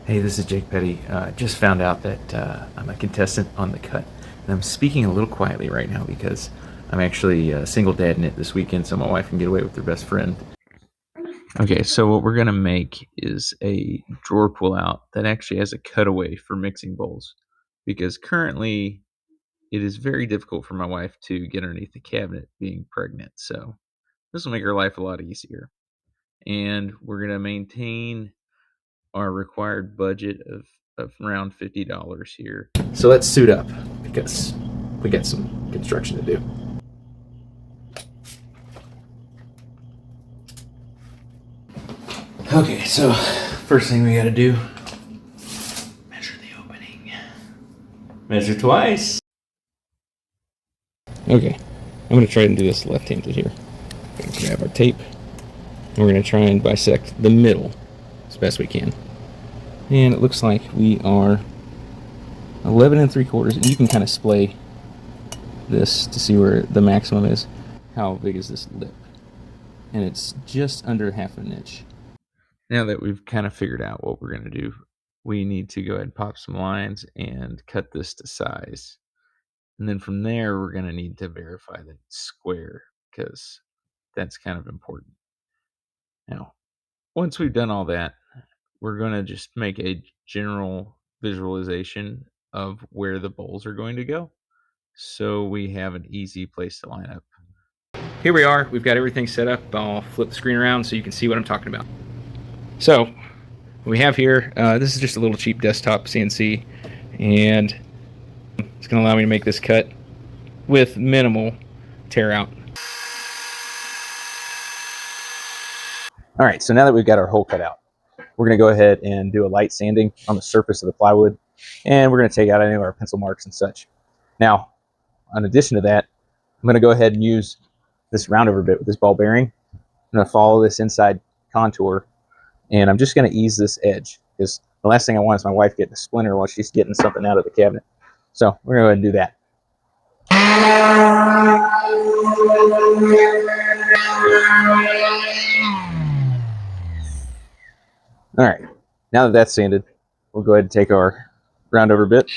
Hey, this is Jake Petty. Just found out that I'm a contestant on The Cut, and I'm speaking a little quietly right now because I'm actually single dad in it this weekend, so my wife can get away with her best friend. Okay, so what we're gonna make is a drawer pull-out that actually has a cutaway for mixing bowls, because currently it is very difficult for my wife to get underneath the cabinet being pregnant. So this will make her life a lot easier, and we're gonna maintain our required budget of around $50 here. So let's suit up because we got some construction to do. Okay, so first thing we gotta do, measure the opening. Measure twice. Okay, I'm gonna try and do this left-handed here. We're gonna grab our tape, and we're gonna try and bisect the middle as best we can. And it looks like we are 11 3/4, and you can kind of splay this to see where the maximum is. How big is this lip? And it's just under 1/2 inch. Now that we've kind of figured out what we're going to do, we need to go ahead and pop some lines and cut this to size. And then from there, we're going to need to verify that it's square, because that's kind of important. Now, once we've done all that, we're going to just make a general visualization of where the bowls are going to go, so we have an easy place to line up. Here we are. We've got everything set up. I'll flip the screen around so you can see what I'm talking about. So we have here, this is just a little cheap desktop CNC, and it's going to allow me to make this cut with minimal tear out. All right, so now that we've got our hole cut out, we're going to go ahead and do a light sanding on the surface of the plywood, and we're going to take out any of our pencil marks and such. Now, in addition to that, I'm going to go ahead and use this roundover bit with this ball bearing. I'm going to follow this inside contour, and I'm just going to ease this edge, because the last thing I want is my wife getting a splinter while she's getting something out of the cabinet. So we're going to go ahead and do that. All right, now that that's sanded, we'll go ahead and take our roundover bit.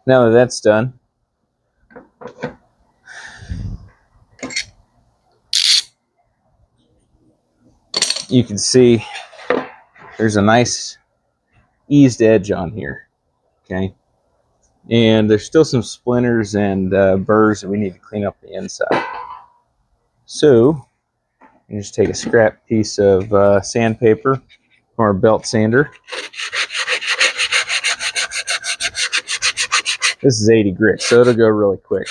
Now that that's done, you can see there's a nice eased edge on here, okay? And there's still some splinters and burrs that we need to clean up the inside. So you just take a scrap piece of sandpaper or a belt sander. This is 80 grit, so it'll go really quick.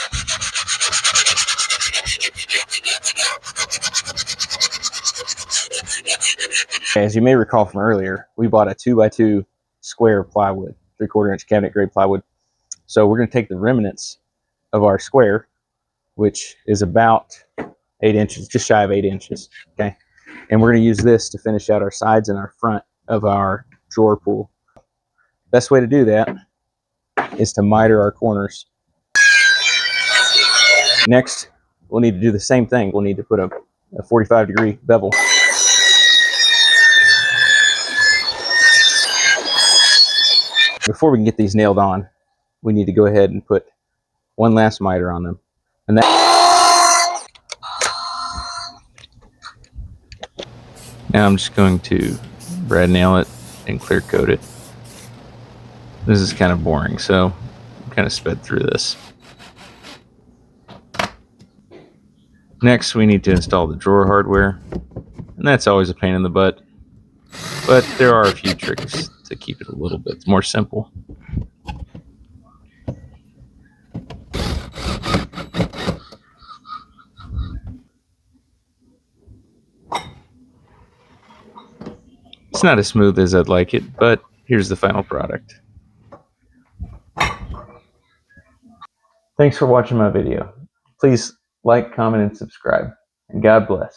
As you may recall from earlier, we bought a 2x2 square plywood, 3/4 inch cabinet grade plywood. So we're going to take the remnants of our square, which is about 8 inches, just shy of 8 inches, okay? And we're going to use this to finish out our sides and our front of our drawer pull. Best way to do that is to miter our corners. Next, we'll need to do the same thing. We'll need to put a 45-degree bevel. Before we can get these nailed on, we need to go ahead and put one last miter on them. And that. Now I'm just going to brad nail it and clear coat it. This is kind of boring, so I'm kind of sped through this. Next, we need to install the drawer hardware, and that's always a pain in the butt, but there are a few tricks to keep it a little bit more simple. It's not as smooth as I'd like it, but here's the final product. Thanks for watching my video. Please like, comment, and subscribe, and God bless.